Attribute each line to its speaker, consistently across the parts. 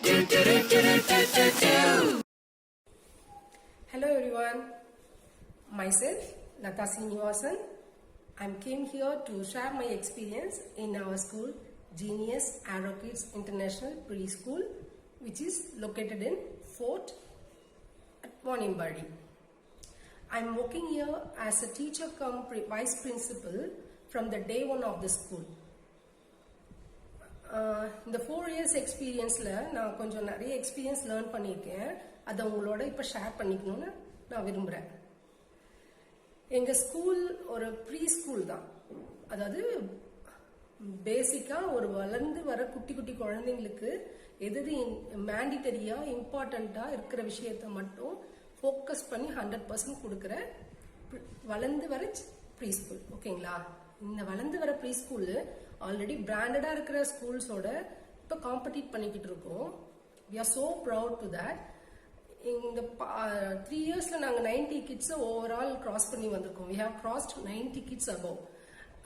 Speaker 1: Hello everyone, myself Lata Srinivasan. I came here to share my experience in our school Genius Arrow Kids International Preschool, which is located in Fort at Wanimbardi. I am working here as a teacher cum vice principal from the day one of the school. இந்த 4 years எக்ஸ்பீரியன்ஸில் நான் கொஞ்சம் நிறைய experience learn பண்ணியிருக்கேன். அதை உங்களோட இப்போ share பண்ணிக்கணும்னு நான் விரும்புகிறேன். எங்கள் ஸ்கூல் ஒரு ப்ரீ ஸ்கூல் தான். அதாவது பேசிக்காக ஒரு வளர்ந்து வர குட்டி குட்டி குழந்தைங்களுக்கு எது மேண்டிட்டரியாக இம்பார்ட்டண்ட்டாக இருக்கிற விஷயத்த மட்டும் ஃபோக்கஸ் பண்ணி 100% கொடுக்குற வளர்ந்து வர ப்ரீ ஸ்கூல். ஓகேங்களா? இந்த வளர்ந்து வர ப்ரீ ஸ்கூலு ஆல்ரெடி பிராண்டடாக இருக்கிற ஸ்கூல்ஸோட இப்போ காம்படிட் பண்ணிக்கிட்டு இருக்கோம். We are so proud to that. இந்த 3 இயர்ஸில் நாங்கள் 90 கிட்ஸை ஓவரால் கிராஸ் பண்ணி வந்திருக்கோம். We have crossed 90 kids above.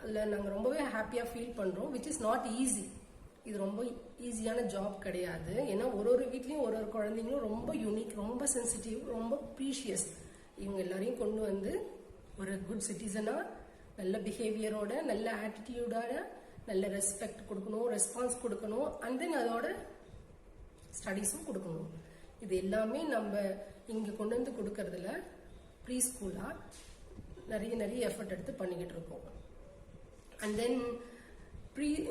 Speaker 1: அதில் நாங்கள் ரொம்பவே ஹாப்பியாக ஃபீல் பண்ணுறோம். Which is not easy. இது ரொம்ப ஈஸியான ஜாப் கிடையாது. ஏன்னா ஒரு வீட்லேயும் ஒரு குழந்தைங்களும் ரொம்ப யூனிக், ரொம்ப சென்சிட்டிவ், ரொம்ப ப்ரீஷியஸ். இவங்க எல்லாரையும் கொண்டு வந்து ஒரு குட் சிட்டிசனாக நல்ல பிஹேவியரோட, நல்ல ஆட்டிடியூடோட, நல்ல ரெஸ்பெக்ட் கொடுக்கணும், ரெஸ்பான்ஸ் கொடுக்கணும், அண்ட் தென் அதோட ஸ்டடீஸும் கொடுக்கணும். இது எல்லாமே நம்ம இங்கே கொண்டு வந்து கொடுக்கறதுல ப்ரீ ஸ்கூலாக நிறைய எஃபர்ட் எடுத்து பண்ணிக்கிட்டு இருக்கோம். அண்ட் தென்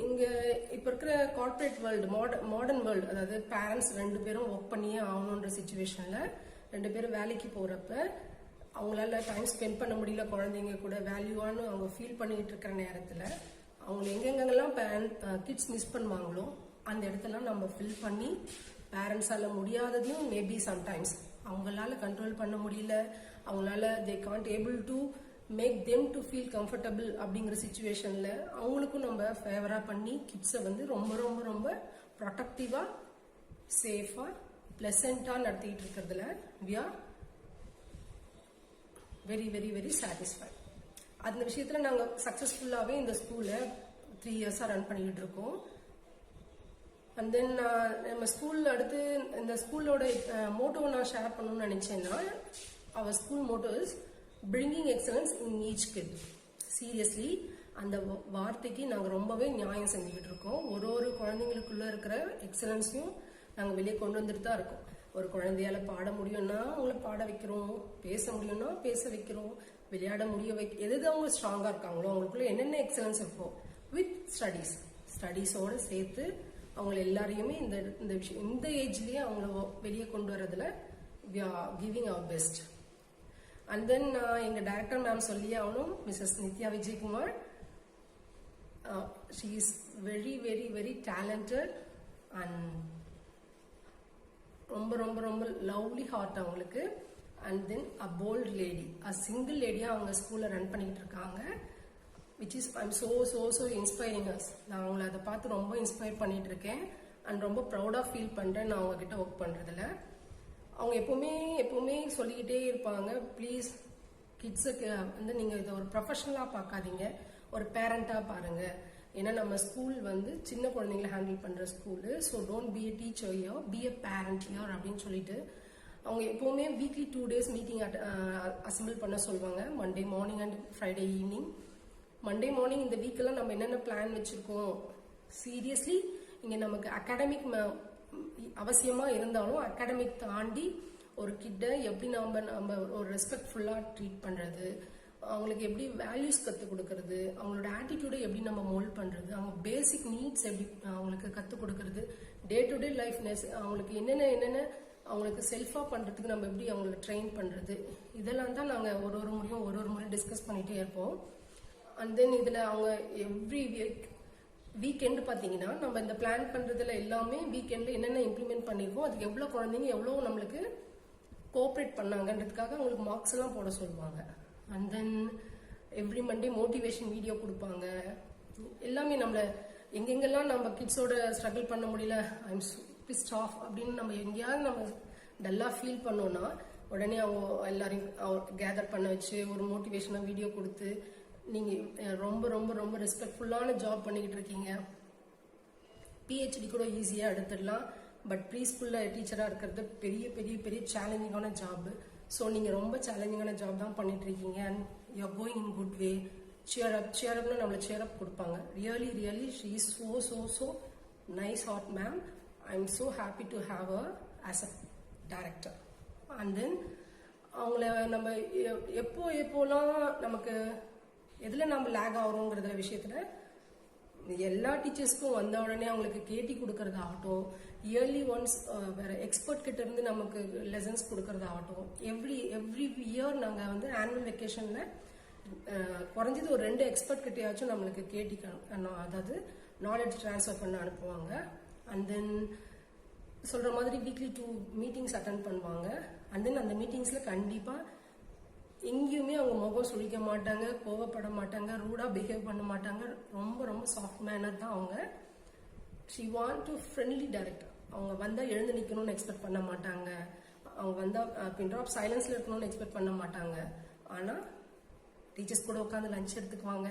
Speaker 1: இங்கே இப்போ இருக்கிற கார்பரேட் வேர்ல்டு, மாடர்ன் வேர்ல்டு, அதாவது பேரண்ட்ஸ் 2 பேரும் ஒர்க் பண்ணியே ஆகணுன்ற சுச்சுவேஷனில் 2 பேரும் வேலைக்கு போகிறப்ப அவங்களால டைம் ஸ்பெண்ட் பண்ண முடியல குழந்தைங்க கூட வேல்யூவானு அவங்க ஃபீல் பண்ணிக்கிட்டு இருக்கிற நேரத்தில் அவங்க எங்கெங்கெல்லாம் கிட்ஸ் மிஸ் பண்ணுவாங்களோ அந்த இடத்தெல்லாம் நம்ம ஃபில் பண்ணி பேரண்ட்ஸால் முடியாததையும் மேபி சம்டைம்ஸ் அவங்களால கண்ட்ரோல் பண்ண முடியல, அவங்களால they can't able to make them to feel comfortable அப்படிங்கிற சுச்சுவேஷனில் அவங்களுக்கும் நம்ம ஃபேவராக பண்ணி கிட்ஸை வந்து ரொம்ப ரொம்ப ரொம்ப ப்ரொடக்டிவாக, சேஃபாக, ப்ளசண்ட்டாக நடத்திக்கிட்டு இருக்கிறதுல we are very very very satisfied. அந்த விஷயத்தில் நாங்கள் சக்ஸஸ்ஃபுல்லாகவே இந்த ஸ்கூலை 3 இயர்ஸாக ரன் பண்ணிக்கிட்டு இருக்கோம். அண்ட் தென் நம்ம ஸ்கூல் அடுத்து இந்த ஸ்கூலோட மோட்டோவை நான் ஷேர் பண்ணணும்னு நினச்சேன்னா, அவர் school motto is bringing excellence in each kid. Seriously அந்த வார்த்தைக்கு நாங்கள் ரொம்பவே நியாயம் செஞ்சுக்கிட்டு இருக்கோம். ஒரு குழந்தைங்களுக்குள்ள இருக்கிற எக்ஸலன்ஸையும் நாங்கள் வெளியே கொண்டு வந்துட்டு தான் இருக்கோம். ஒரு குழந்தையால பாட முடியும்னா அவங்கள பாட வைக்கிறோம், பேச முடியும்னா பேச வைக்கிறோம், விளையாட எது அவங்க ஸ்ட்ராங்காக இருக்காங்களோ அவங்களுக்குள்ள என்னென்ன எக்ஸலன்ஸ் இருக்கோ வித் ஸ்டடீஸோட சேர்த்து அவங்கள எல்லாரையுமே இந்த விஷயம் இந்த ஏஜ்லேயே அவங்கள வெளியே கொண்டு வரதுல we are giving our best. And then எங்கள் டைரக்டர் மேம் சொல்லியே ஆகணும், Mrs Nithya Vijayakumar. She is very very very talented and ரொம்ப ரொம்ப ரொம்ப லவ்லி ஹார்ட் அவங்களுக்கு. And then a bold lady, a single லேடியாக அவங்க ஸ்கூலில் ரன் பண்ணிக்கிட்டு இருக்காங்க. Which is I'm so inspiring us. நான் அவங்கள அதை பார்த்து ரொம்ப இன்ஸ்பயர் பண்ணிட்டு இருக்கேன் அண்ட் ரொம்ப ப்ரௌடாக ஃபீல் பண்ணுறேன் நான் அவங்கக்கிட்ட ஒர்க் பண்ணுறதுல. அவங்க எப்பவுமே சொல்லிக்கிட்டே இருப்பாங்க, ப்ளீஸ் கிட்ஸுக்கு வந்து நீங்கள் இதை ஒரு ப்ரொஃபஷனலாக பார்க்காதீங்க, ஒரு பேரண்டாக பாருங்கள். ஏன்னா நம்ம ஸ்கூல் வந்து சின்ன குழந்தைங்களை ஹேண்டில் பண்ணுற school. So don't be a teacher you, be a parent your அப்படின்னு சொல்லிட்டு அவங்க எப்போவுமே வீக்லி 2 days மீட்டிங் அசம்பிள் பண்ண சொல்லுவாங்க. Monday morning and Friday evening. Monday morning இந்த வீக்கெல்லாம் நம்ம என்னென்ன பிளான் வச்சுருக்கோம், சீரியஸ்லி இங்கே நமக்கு அகாடமிக் அவசியமாக இருந்தாலும் அகாடமிக் தாண்டி ஒரு கிட்ட எப்படி நம்ம ஒரு ரெஸ்பெக்ட்ஃபுல்லாக ட்ரீட் பண்ணுறது, அவங்களுக்கு எப்படி வேல்யூஸ் கற்றுக் கொடுக்கறது, அவங்களோட ஆட்டிடியூடை எப்படி நம்ம மோல்ட் பண்ணுறது, அவங்க பேசிக் நீட்ஸ் எப்படி அவங்களுக்கு கற்றுக் கொடுக்கறது, டே டு டே லைஃப்னஸ் அவங்களுக்கு என்னென்ன அவங்களுக்கு செல்ஃபாக பண்ணுறதுக்கு நம்ம எப்படி அவங்கள ட்ரெயின் பண்ணுறது, இதெல்லாம் தான் நாங்கள் ஒரு முறையும் டிஸ்கஸ் பண்ணிகிட்டே இருப்போம். அண்ட் தென் இதில் அவங்க எவ்ரி வீக்கெண்டு பார்த்தீங்கன்னா நம்ம இந்த பிளான் பண்ணுறதுல எல்லாமே வீக்கெண்டில் என்னென்ன இம்ப்ளிமெண்ட் பண்ணியிருக்கோம், அதுக்கு எவ்வளோ குழந்தைங்க எவ்வளோ நம்மளுக்கு கோஆப்ரேட் பண்ணாங்கன்றதுக்காக அவங்களுக்கு மார்க்ஸ் எல்லாம் போட சொல்லுவாங்க. And then every Monday motivation video கொடுப்பாங்க. எல்லாமே நம்மளை எங்கெங்கெல்லாம் நம்ம கிட்ஸோட ஸ்ட்ரகிள் பண்ண முடியல, ஐம் பிஸ்ட் ஆஃப் அப்படின்னு நம்ம எங்கேயாவது நம்ம டல்லாக ஃபீல் பண்ணோன்னா உடனே அவங்க எல்லாரையும் கேதர் பண்ண வச்சு ஒரு மோட்டிவேஷனாக வீடியோ கொடுத்து நீங்கள் ரொம்ப ரொம்ப ரொம்ப ரெஸ்பெக்ட்ஃபுல்லான ஜாப் பண்ணிக்கிட்டு இருக்கீங்க, பிஹெச்டி கூட ஈஸியாக எடுத்துடலாம், பட் ப்ரீ ஸ்கூலில் டீச்சராக இருக்கிறது பெரிய பெரிய பெரிய சேலஞ்சிங்கான ஜாப். ஸோ நீங்கள் ரொம்ப சேலஞ்சிங்கான ஜாப் தான் பண்ணிட்டு இருக்கீங்க. And you're going in good way. சியரப்னு நம்மளை சியரப் கொடுப்பாங்க. Really really she is so nice heart ma'am. I am so happy to have a as a director. And then அவங்கள நம்ம எப்போலாம் நமக்கு எதில் நம்ம லேக் ஆகிறோங்கிறத விஷயத்தில் எல்லா டீச்சர்ஸ்க்கும் வந்த உடனே அவங்களுக்கு கேட்டி கொடுக்கறதாகட்டும், இயர்லி ஒன்ஸ் வேற எக்ஸ்பர்ட் கிட்ட இருந்து நமக்கு லெசன்ஸ் கொடுக்கறதாகட்டும், எவ்ரி இயர் நாங்கள் வந்து ஆனுவல் வெக்கேஷனில் குறைஞ்சது ஒரு 2 எக்ஸ்பர்ட் கிட்டையாச்சும் நம்மளுக்கு கேட்டிக்கணும், அதாவது நாலேஜ் ட்ரான்ஸ்ஃபர் பண்ண அனுப்புவாங்க. அண்ட் தென் சொல்கிற மாதிரி வீக்லி 2 மீட்டிங்ஸ் அட்டன் பண்ணுவாங்க. அண்ட் தென் அந்த மீட்டிங்ஸில் கண்டிப்பாக எங்கேயுமே அவங்க முகம் சுழிக்க மாட்டாங்க, கோவப்பட மாட்டாங்க, ரூடாக பிஹேவ் பண்ண மாட்டாங்க. ரொம்ப சாஃப்ட் மேனர் தான் அவங்க. She want to friendly director. அவங்க வந்தால் எழுந்து நிற்கணும்னு எக்ஸ்பெக்ட் பண்ண மாட்டாங்க. அவங்க வந்தால் பின் ட்ராப் சைலன்ஸில் இருக்கணும்னு எக்ஸ்பெக்ட் பண்ண மாட்டாங்க. ஆனால் டீச்சர்ஸ் கூட உட்காந்து லஞ்ச் எடுத்துக்குவாங்க,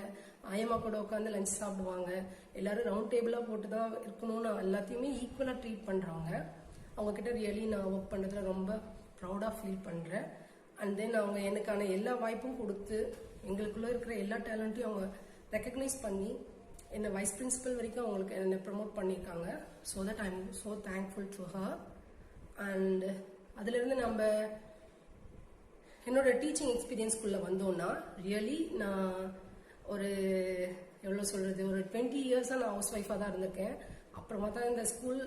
Speaker 1: ஆயம்மா கூட உட்காந்து லஞ்ச் சாப்பிடுவாங்க. எல்லாரும் ரவுண்ட் டேபிளாக போட்டு தான் இருக்கணும்னு எல்லாத்தையுமே ஈக்குவலாக ட்ரீட் பண்ணுறாங்க. அவங்கக்கிட்ட ரியலி நான் ஒர்க் பண்ணுறதுல ரொம்ப ப்ரௌடாக ஃபீல் பண்ணுறேன். அண்ட் தென் அவங்க எனக்கான எல்லா வாய்ப்பும் கொடுத்து எங்களுக்குள்ளே இருக்கிற எல்லா டேலண்ட்டையும் அவங்க ரெக்கக்னைஸ் பண்ணி என்னை வைஸ் பிரின்சிபல் வரைக்கும் அவங்களுக்கு என்னை ப்ரமோட் பண்ணியிருக்காங்க. So that I am so thankful to her. And அதுலேருந்து நம்ம என்னோட டீச்சிங் எக்ஸ்பீரியன்ஸ்குள்ளே வந்தோன்னா ரியலி நான் ஒரு எவ்வளோ சொல்கிறது, ஒரு 20 இயர்ஸாக நான் ஹவுஸ் ஒய்ஃபாக தான் இருந்திருக்கேன். அப்புறமா தான் இந்த school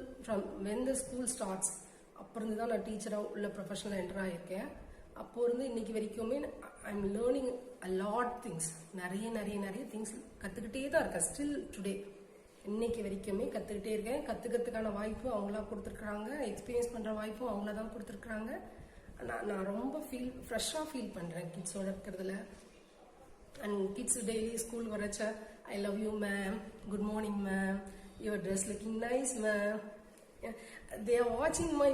Speaker 1: when the school starts அப்போ இருந்து தான் நான் டீச்சராக உள்ள ப்ரொஃபஷனில் என்டர் ஆகியிருக்கேன். அப்போ இருந்து இன்னைக்கு வரைக்குமே I am learning a lot things. நிறைய திங்ஸ் கற்றுக்கிட்டே தான் இருக்கேன். ஸ்டில் டுடே இன்னைக்கு வரைக்குமே கற்றுக்கிட்டே இருக்கேன். கற்றுக்கிறதுக்கான வாய்ப்பு அவங்களா கொடுத்துருக்குறாங்க, எக்ஸ்பீரியன்ஸ் பண்ணுற வாய்ப்பும் அவங்கள தான் கொடுத்துருக்குறாங்க. நான் ரொம்ப ஃப்ரெஷ்ஷாக ஃபீல் பண்ணுறேன் கிட்ஸோட இருக்கிறதுல. அண்ட் கிட்ஸ் டெய்லி ஸ்கூல் வரச்ச I love you ma'am, good morning ma'am, your dress looking nice ma'am. they are watching my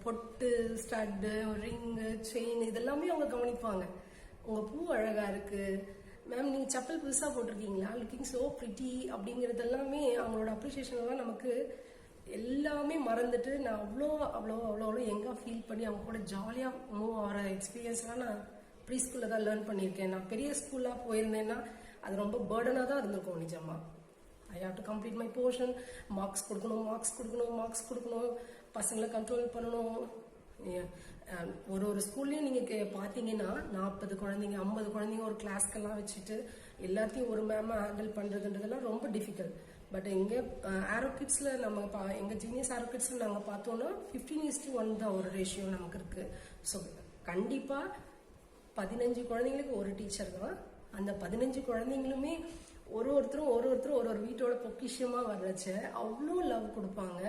Speaker 1: pottu, stud, ring, chain இதெல்லாமே அவங்க கவனிப்பாங்க. உங்கள் பூ அழகாக இருக்குது மேம், நீங்கள் செப்பல் புதுசாக போட்டிருக்கீங்களா, லுக்கிங் ஸோ ப்ரிட்டி அப்படிங்கிறது அவங்களோட அப்ரிஷியேஷன்லாம் நமக்கு எல்லாமே மறந்துட்டு நான் அவ்வளோ எங்கே ஃபீல் பண்ணி அவங்க கூட ஜாலியாக மூவ் ஆகிற எக்ஸ்பீரியன்ஸ்லாம் நான் ப்ரீ ஸ்கூலில் தான் லேர்ன் பண்ணியிருக்கேன். நான் பெரிய ஸ்கூலாக போயிருந்தேன்னா அது ரொம்ப பேர்டனாக தான் இருந்திருக்கும் நிஜமாக. I have to complete my portion, marks கொடுக்கணும், பசங்களை கண்ட்ரோல் பண்ணணும். ஒரு ஸ்கூல்லையும் நீங்கள் பார்த்தீங்கன்னா 40 குழந்தைங்க 50 குழந்தைங்க ஒரு கிளாஸ்க்கெல்லாம் வச்சுட்டு எல்லாத்தையும் ஒரு மேமாக ஹேண்டில் பண்ணுறதுன்றதெல்லாம் ரொம்ப டிஃபிகல்ட். பட் இங்கே ஆரோ கிட்ஸில் நம்ம எங்கள் ஜீனியஸ் ஆரோ கிட்ஸில் நாங்கள் பார்த்தோன்னா 15:1 தான் ஒரு ரேஷியோ நமக்கு இருக்குது. ஸோ கண்டிப்பாக 15 குழந்தைங்களுக்கு ஒரு டீச்சர் தான். அந்த 15 குழந்தைங்களுமே ஒருத்தரும் ஒரு வீட்டோட பொக்கிஷமாக வர்றச்ச அவ்வளோ லவ் கொடுப்பாங்க.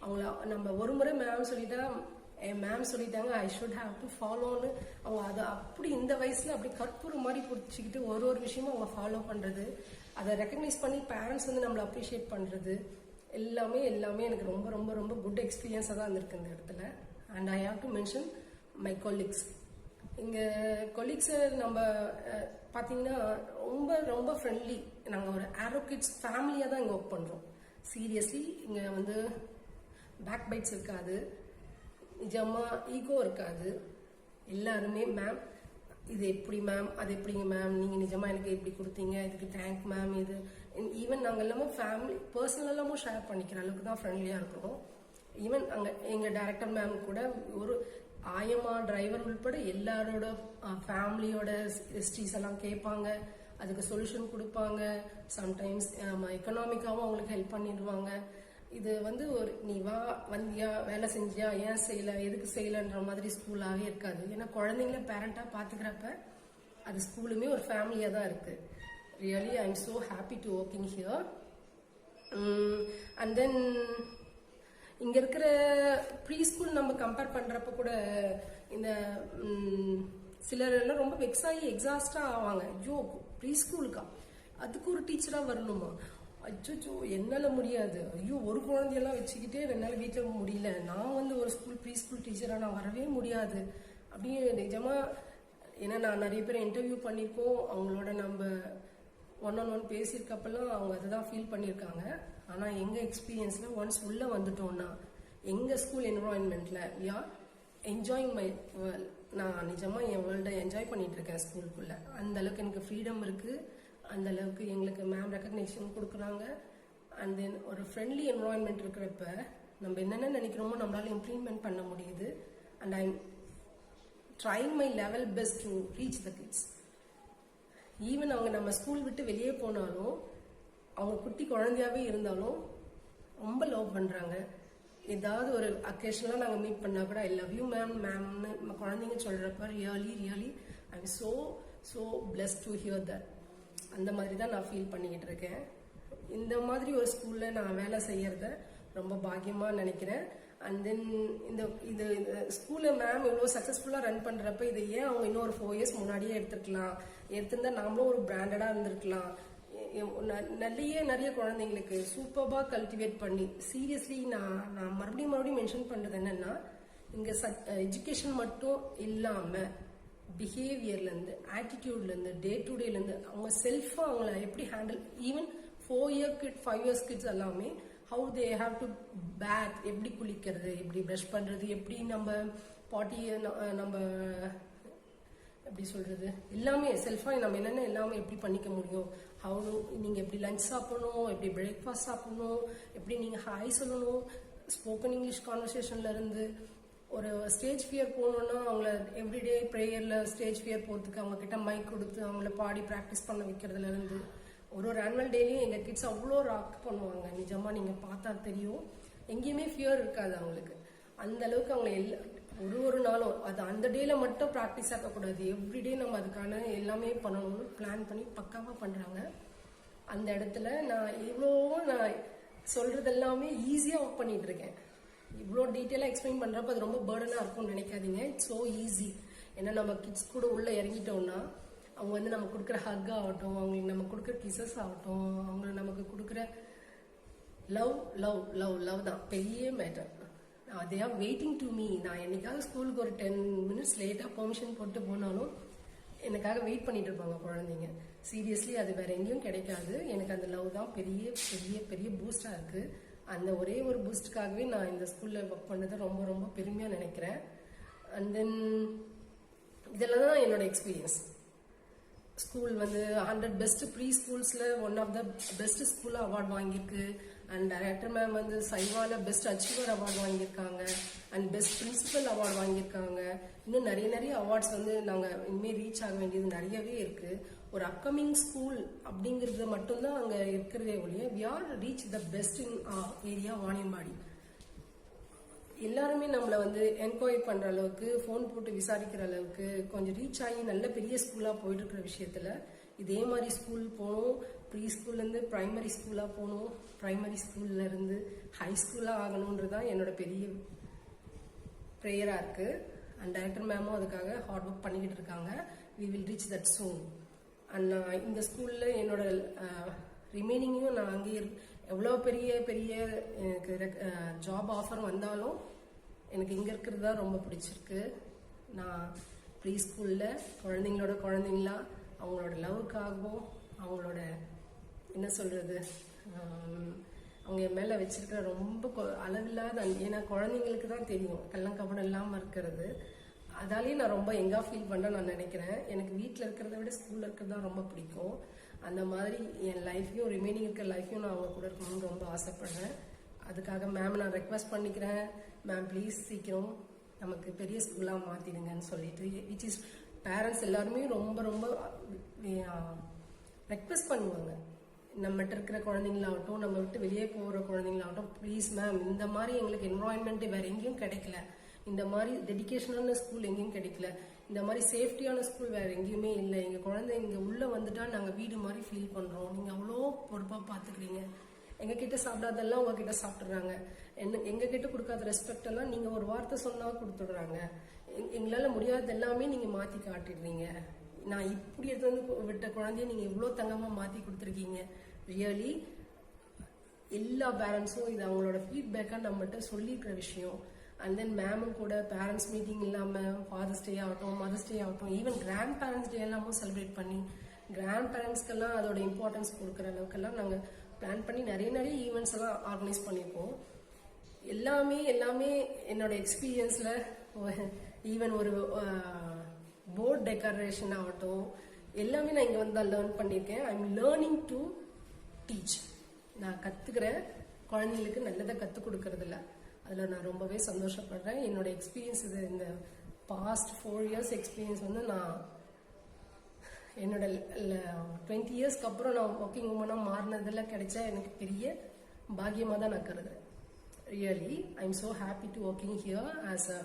Speaker 1: அவங்கள நம்ம ஒரு முறை மேம் சொல்லிட்டாங்க ஐ ஷுட் ஹாவ் டு ஃபாலோன்னு அவங்க அதை அப்படி இந்த வயசில் அப்படி கற்பூரம் மாதிரி பிடிச்சிக்கிட்டு ஒரு விஷயமும் அவங்க ஃபாலோ பண்ணுறது, அதை ரெக்கக்னைஸ் பண்ணி பேரண்ட்ஸ் வந்து நம்மளை அப்ரிஷியேட் பண்ணுறது எல்லாமே எனக்கு ரொம்ப குட் எக்ஸ்பீரியன்ஸாக தான் இருந்திருக்கு இந்த இடத்துல. And I have to mention my colleagues. இங்கே கொலீக்ஸை நம்ம பார்த்தீங்கன்னா ரொம்ப ஃப்ரெண்ட்லி. நாங்கள் ஒரு ஆரோ கிட்ஸ் ஃபேமிலியாக தான் இங்கே ஒர்க் பண்ணுறோம். சீரியஸ்லி இங்கே வந்து பேக் பைட்ஸ் இருக்காது, நிஜமாக ஈகோ இருக்காது. எல்லாருமே மேம் இது எப்படி மேம், அது எப்படிங்க மேம், நீங்கள் நிஜமாக எனக்கு எப்படி கொடுத்தீங்க, இதுக்கு தேங்க் மேம். இது ஈவன் நாங்கள் எல்லாமே ஃபேமிலி பர்சனலாகவும் ஷேர் பண்ணிக்கிற அளவுக்கு தான் ஃப்ரெண்ட்லியாக இருக்கிறோம். ஈவன் அங்கே எங்கள் டைரக்டர் மேம் கூட ஒரு ஆயம்மா டிரைவர் உள்பட எல்லாரோட ஃபேமிலியோட ஹிஸ்ட்ரிஸ் எல்லாம் கேட்பாங்க, அதுக்கு சொல்யூஷன் கொடுப்பாங்க. சம்டைம்ஸ் எக்கனாமிக்காகவும் அவங்களுக்கு ஹெல்ப் பண்ணிடுவாங்க. இது வந்து ஒரு நீ வந்தியா வேலை செஞ்சியா, ஏன் செய்யலை, எதுக்கு செய்யலைன்ற மாதிரி ஸ்கூலாகவே இருக்காது. ஏன்னா குழந்தைங்கள பேரண்டாக பார்த்துக்கிறப்ப அது ஸ்கூலுமே ஒரு ஃபேமிலியாக தான் இருக்குது. Really I am so happy to working here. And then இங்கே இருக்கிற ப்ரீ ஸ்கூல் நம்ம கம்பேர் பண்ணுறப்ப கூட இந்த சிலர் எல்லாம் ரொம்ப வெக்ஸாகி எக்ஸாஸ்டாக ஆவாங்க. ஐயோ ப்ரீ ஸ்கூலுக்கா, அதுக்கு ஒரு டீச்சராக வரணுமா, அச்சோ என்னால் முடியாது, ஐயோ ஒரு குழந்தையெல்லாம் வச்சுக்கிட்டே என்னால் வீட்டில் முடியல, நான் வந்து ஒரு ப்ரீ ஸ்கூல் டீச்சராக நான் வரவே முடியாது அப்படின்னு நிஜமாக. ஏன்னா நான் நிறைய பேர் இன்டர்வியூ பண்ணியிருக்கோம், அவங்களோட நம்ம 1-on-1 பேசியிருக்கப்பெல்லாம் அவங்க அதை தான் ஃபீல் பண்ணியிருக்காங்க. ஆனால் எங்கள் எக்ஸ்பீரியன்ஸில் ஒன்ஸ் உள்ளே வந்துட்டோம்னா எங்கள் ஸ்கூல் என்வரான்மெண்ட்டில் we are enjoying my world. நான் நிஜமாக என் வேர்ல்டை என்ஜாய் பண்ணிட்டு இருக்கேன் ஸ்கூலுக்குள்ளே. அந்த அளவுக்கு எனக்கு ஃப்ரீடம் இருக்குது, அந்த அளவுக்கு எங்களுக்கு மேம் ரெக்கக்னேஷன் கொடுக்குறாங்க. அண்ட் தென் ஒரு ஃப்ரெண்ட்லி என்வரான்மெண்ட் இருக்கிறப்ப நம்ம என்னென்ன நினைக்கிறோமோ நம்மளால இம்ப்ளிமெண்ட் பண்ண முடியுது. And I am trying my level best to reach the kids. Even அவங்க நம்ம ஸ்கூல் விட்டு வெளியே போனாலும், அவங்க குட்டி குழந்தையாவே இருந்தாலும் ரொம்ப லவ் பண்ணுறாங்க. ஏதாவது ஒரு அக்கேஷனலாக நாங்கள் மீட் பண்ணால் கூட ஐ லவ் யூ மேம் மேம்னு நம்ம குழந்தைங்க சொல்கிறப்ப really I am so blessed to hear that. அந்த மாதிரி தான் நான் ஃபீல் பண்ணிக்கிட்டு இருக்கேன். இந்த மாதிரி ஒரு ஸ்கூலில் நான் வேலை செய்யறத ரொம்ப பாக்கியமாக நினைக்கிறேன். அண்ட் தென் இது ஸ்கூலை மேம் இவ்வளோ சக்ஸஸ்ஃபுல்லாக ரன் பண்ணுறப்ப இதை ஏன் அவங்க இன்னொரு 4 years முன்னாடியே எடுத்திருந்தா நாமளும் ஒரு பிராண்டடாக இருந்திருக்கலாம். நிறைய குழந்தைங்களுக்கு சூப்பராக கல்டிவேட் பண்ணி சீரியஸ்லி நான் மறுபடியும் மென்ஷன் பண்ணுறது என்னன்னா, இங்கே எஜுகேஷன் மட்டும் இல்லாமல் பிஹேவியர்லேருந்து ஆட்டிடியூட்லேருந்து டே டு டேலேருந்து அவங்க செல்ஃபாக அவங்கள எப்படி ஹேண்டில், ஈவன் 5 years கிட்ஸ் எல்லாமே how they have to bath, எப்படி குளிக்கிறது, எப்படி ப்ரஷ் பண்ணுறது, எப்படி நம்ம பாட்டியை நம்ம எப்படி சொல்கிறது எல்லாமே செல்ஃபாக நம்ம என்னென்ன எல்லாமே எப்படி பண்ணிக்க முடியும், ஹவு நீங்கள் எப்படி லஞ்ச் சாப்பிடணும், எப்படி பிரேக்ஃபாஸ்ட் சாப்பிடணும், எப்படி நீங்கள் ஹாய் சொல்லணும், ஸ்போக்கன் இங்கிலீஷ் கான்வர்சேஷன்லேருந்து ஒரு ஸ்டேஜ் ஃபியர் போகணுன்னா அவங்கள எவ்ரிடே ப்ரேயரில் ஸ்டேஜ் ஃபியர் போகிறதுக்கு அவங்கக்கிட்ட மைக் கொடுத்து அவங்கள பாடி ப்ராக்டிஸ் பண்ண வைக்கிறதுலேருந்து ஒரு ஆனுவல் டேலையும் எங்கள் கிட்ஸ் அவ்வளோ ராக் பண்ணுவாங்க. நிஜமாக நீங்கள் பார்த்தா தெரியும், எங்கேயுமே ஃபியர் இருக்காது அவங்களுக்கு. அந்த அளவுக்கு அவங்க ஒரு நாளும் அது அந்த டேல மட்டும் ப்ராக்டிஸ் ஆக்கக்கூடாது, எவ்ரிடே நம்ம அதுக்கான எல்லாமே பண்ணணும்னு பிளான் பண்ணி பக்காவாக பண்ணுறாங்க. அந்த இடத்துல நான் சொல்றது எல்லாமே ஈஸியாக ஒர்க் பண்ணிட்டு இருக்கேன். இவ்வளோ டீட்டெயிலாக எக்ஸ்பிளைன் பண்ணுறப்ப அது ரொம்ப பேர்டனாக இருக்கும்னு நினைக்காதீங்க. It's so easy. ஏன்னா நம்ம கிட்ஸ் கூட உள்ளே இறங்கிட்டோம்னா அவங்க நம்ம கொடுக்குற ஹக் ஆகட்டும், அவங்களுக்கு நம்ம கொடுக்குற கிசஸ் ஆகட்டும், அவங்க நமக்கு கொடுக்குற லவ் தான் பெரிய matter. They are waiting to me. நான் என்னைக்காவது ஸ்கூலுக்கு ஒரு 10 minutes லேட்டாக பெர்மிஷன் போட்டு போனாலும் எனக்காக வெயிட் பண்ணிட்டு இருப்பாங்க குழந்தைங்க. சீரியஸ்லி அது வேற எங்கேயும் கிடைக்காது. எனக்கு அந்த லவ் தான் பெரிய பெரிய பெரிய பூஸ்டாக இருக்கு. அந்த ஒரே ஒரு பூஸ்டுக்காகவே நான் இந்த ஸ்கூலில் ஒர்க் பண்ணதை ரொம்ப ரொம்ப பெருமையாக நினைக்கிறேன். அண்ட் தென் இதெல்லாம் தான் என்னோட எக்ஸ்பீரியன்ஸ். ஸ்கூல் 100 பெஸ்ட் ப்ரீ ஸ்கூல்ஸில் ஒன் ஆஃப் த பெஸ்ட் ஸ்கூலில் அவார்ட் வாங்கியிருக்கு. அண்ட் டைரக்டர் மேம் சைவால பெஸ்ட் அச்சீவர் அவார்டு வாங்கியிருக்காங்க. அண்ட் பெஸ்ட் பிரின்சிபல் அவார்டு வாங்கியிருக்காங்க. இன்னும் நிறைய அவார்ட்ஸ் நாங்கள் இனிமேல் ரீச் ஆக வேண்டியது நிறையவே இருக்கு. ஒரு அப்கமிங் ஸ்கூல் அப்படிங்கிறது மட்டும்தான் அங்கே இருக்கிறதே ஒழிய we are reach the best in area Vaniyambadi. எல்லாருமே நம்மளை என்கொயரி பண்ணுற அளவுக்கு, ஃபோன் போட்டு விசாரிக்கிற அளவுக்கு கொஞ்சம் ரீச் ஆகி நல்ல பெரிய ஸ்கூலாக போயிட்டு இருக்கிற விஷயத்தில் இதே மாதிரி ஸ்கூல் போகணும். ப்ரீ ஸ்கூல்லேருந்து ப்ரைமரி ஸ்கூலாக போகணும், ப்ரைமரி ஸ்கூல்லேருந்து ஹை ஸ்கூலாக ஆகணுன்றது தான் என்னோட பெரிய ப்ரேயராக இருக்குது. அண்ட் டைரக்டர் மேமும் அதுக்காக ஹார்ட் ஒர்க் பண்ணிக்கிட்டு இருக்காங்க. We will reach that soon. And இந்த ஸ்கூலில் என்னோட ரிமைனிங்கும் நான் அங்கேயே எவ்வளோ பெரிய பெரிய எனக்கு ஜாப் ஆஃபர் வந்தாலும் எனக்கு இங்கே இருக்கிறது தான் ரொம்ப பிடிச்சிருக்கு. நான் ப்ரீ ஸ்கூலில் குழந்தைங்களா அவங்களோட லவ்வுக்காகவும் அவங்களோட என்ன சொல்கிறது அவங்க மேலே வச்சிருக்கிற ரொம்ப அளவில்லாத, ஏன்னா குழந்தைங்களுக்கு தான் தெரியும் கள்ளங்கபடம் இல்லாமல் இருக்கிறது. அதாலேயே நான் ரொம்ப எங்கா ஃபீல் பண்ணுறேன் நான் நினைக்கிறேன். எனக்கு வீட்டில் இருக்கிறத விட ஸ்கூலில் இருக்கிறது தான் ரொம்ப பிடிக்கும். அந்த மாதிரி என் லைஃப்பையும் ரிமைனிங் இருக்கிற லைஃப்பையும் நான் அவங்க கூட இருக்கணும்னு ரொம்ப ஆசைப்படுறேன். அதுக்காக மேம் நான் ரெக்வஸ்ட் பண்ணிக்கிறேன், மேம் ப்ளீஸ் சீக்கிரம் நமக்கு பெரிய ஸ்கூலாக மாற்றிடுங்கன்னு சொல்லிட்டு, விச் இஸ் பேரண்ட்ஸ் எல்லாருமே ரொம்ப ரொம்ப ரெக்வஸ்ட் பண்ணுவாங்க. நம்மகிட்ட இருக்கிற குழந்தைங்களாகட்டும், நம்ம விட்டு வெளியே போகிற குழந்தைங்களாகட்டும், ப்ளீஸ் மேம் இந்த மாதிரி எங்களுக்கு என்வரான்மெண்ட்டு வேறு எங்கேயும் கிடைக்கல, இந்த மாதிரி டெடிக்கேஷனான ஸ்கூல் எங்கேயும் கிடைக்கல, இந்த மாதிரி சேஃப்டியான ஸ்கூல் வேறு எங்கேயுமே இல்லை, எங்கள் குழந்தை இங்கே உள்ளே வந்துட்டா நாங்கள் வீடு மாதிரி ஃபீல் பண்ணுறோம், நீங்கள் அவ்வளோ பொறுப்பாக பார்த்துக்கிறீங்க, எங்ககிட்ட சாப்பிடாதெல்லாம் உங்ககிட்ட சாப்பிட்றாங்க, எங்ககிட்ட கொடுக்காத ரெஸ்பெக்ட் எல்லாம் நீங்கள் ஒரு வார்த்தை சொன்னால் கொடுத்துடுறாங்க, எங்களால் முடியாத எல்லாமே நீங்கள் மாற்றி காட்டிடுறீங்க, நான் இப்படி எடுத்து விட்ட குழந்தைய நீங்கள் இவ்வளோ தங்கமாக மாற்றி கொடுத்துருக்கீங்க. ரியலி எல்லா பேரண்ட்ஸும் இது அவங்களோட ஃபீட்பேக்காக நம்மகிட்ட சொல்லியிருக்கிற விஷயம். அண்ட் தென் மேமும் கூட பேரண்ட்ஸ் மீட்டிங் இல்லாமல் ஃபாதர்ஸ் டே ஆகட்டும், மதர்ஸ் டே ஆகட்டும், ஈவன் கிராண்ட் பேரண்ட்ஸ் டே எல்லாமும் செலிப்ரேட் பண்ணி கிராண்ட் பேரண்ட்ஸ்க்கெல்லாம் அதோட இம்பார்ட்டன்ஸ் கொடுக்குற அளவுக்கெல்லாம் நாங்கள் பிளான் பண்ணி நிறைய ஈவெண்ட்ஸ் எல்லாம் ஆர்கனைஸ் பண்ணியிருக்கோம். எல்லாமே என்னோட எக்ஸ்பீரியன்ஸில் ஈவன் ஒரு போர்ட் டெக்கரேஷன் ஆகட்டும் எல்லாமே நான் இங்கே வந்து தான் லேர்ன் பண்ணியிருக்கேன். I am learning to teach. நான் கற்றுக்கிறேன், குழந்தைங்களுக்கு நல்லதை கற்றுக் கொடுக்கறதில்ல. அதில் நான் ரொம்பவே சந்தோஷப்படுறேன். என்னோட எக்ஸ்பீரியன்ஸ் இது இந்த பாஸ்ட் 4 இயர்ஸ் எக்ஸ்பீரியன்ஸ் வந்து நான் என்னோட 20 இயர்ஸ்க்கு அப்புறம் நான் ஒர்க்கிங் உமனாக மாறினதில் கிடைச்ச எனக்கு பெரிய பாக்கியமாக தான் நான் கருதுறேன். Really I am so happy to working here as a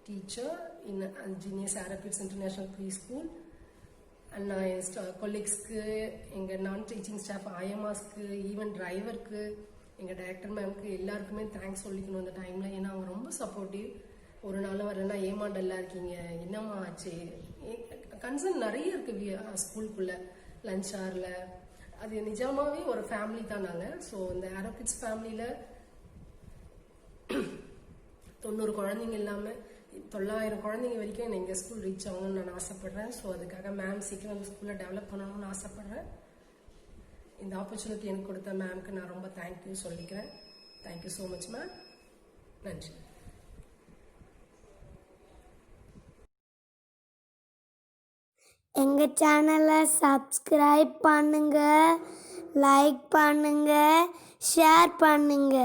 Speaker 1: teacher in genius Aarokids international pre school. And நான் என் கொலீக்ஸ்க்கு, எங்கள் நான் டீச்சிங் ஸ்டாஃப் ஆயமாஸ்க்கு, ஈவன் டிரைவருக்கு, எங்கள் டைரக்டர் மேம்க்கு எல்லாருக்குமே தேங்க்ஸ் சொல்லிக்கணும் இந்த டைமில். ஏன்னா அவங்க ரொம்ப சப்போர்ட்டிவ். ஒரு நாளும் வரலன்னா ஏமா டல்லா இருக்கீங்க, என்னம்மா ஆச்சு, கன்சர்ன் நிறைய இருக்கு ஸ்கூலுக்குள்ள லஞ்ச் ஹவரில். அது நிஜமாவே ஒரு ஃபேமிலி தான் நாங்கள். ஸோ இந்த ஆரோக்கிட்ஸ் ஃபேமிலியில் 90 குழந்தைங்க இல்லாமல் 900 குழந்தைங்க வரைக்கும் எங்கள் ஸ்கூல் ரீச் ஆகணும்னு நான் ஆசைப்படுறேன். ஸோ அதுக்காக மேம் சீக்கிரம் அந்த ஸ்கூலில் டெவலப் பண்ணணும்னு ஆசைப்படுறேன். இந்த ஆப்பர்ச்சுனிட்டி எனக்கு கொடுத்த மேம்க்கு நான் ரொம்ப தேங்க்யூ சொல்லிக்கிறேன். Thank you so much ma'am. நன்றி.
Speaker 2: எங்கள் சேனலை சப்ஸ்கிரைப் பண்ணுங்க, லைக் பண்ணுங்க, ஷேர் பண்ணுங்க.